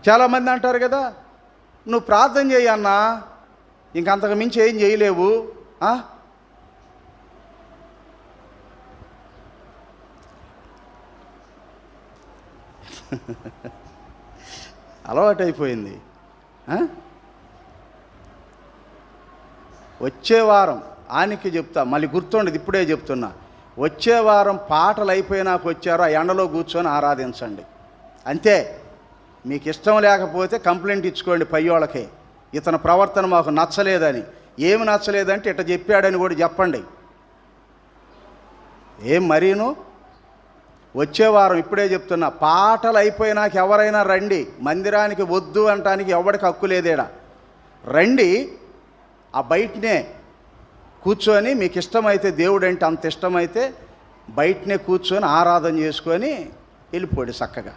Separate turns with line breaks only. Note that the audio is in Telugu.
చాలామంది అంటారు కదా, నువ్వు ప్రార్థన చేయన్నా, ఇంకంతకు మించి ఏం చేయలేవు. అలవాటైపోయింది. వచ్చే వారం ఆయనకి చెప్తా, మళ్ళీ గుర్తుండదు, ఇప్పుడే చెప్తున్నా, వచ్చే వారం పాటలు అయిపోయినాక వచ్చారో ఆ ఎండలో కూర్చొని ఆరాధించండి. అంతే. మీకు ఇష్టం లేకపోతే కంప్లైంట్ ఇచ్చుకోండి పై వాళ్ళకి, ఇతని ప్రవర్తన మాకు నచ్చలేదని. ఏమి నచ్చలేదంటే ఇట్లా చెప్పాడని కూడా చెప్పండి. ఏం మరీను వచ్చే వారం ఇప్పుడే చెప్తున్నా, పాటలు అయిపోయినాక ఎవరైనా రండి. మందిరానికి వద్దు అంటానికి ఎవరికి హక్కు లేదేడా. రండి, ఆ బయటనే కూర్చొని మీకు ఇష్టమైతే, దేవుడు అంటే అంత ఇష్టమైతే బయటనే కూర్చొని ఆరాధన చేసుకొని వెళ్ళిపోండి చక్కగా.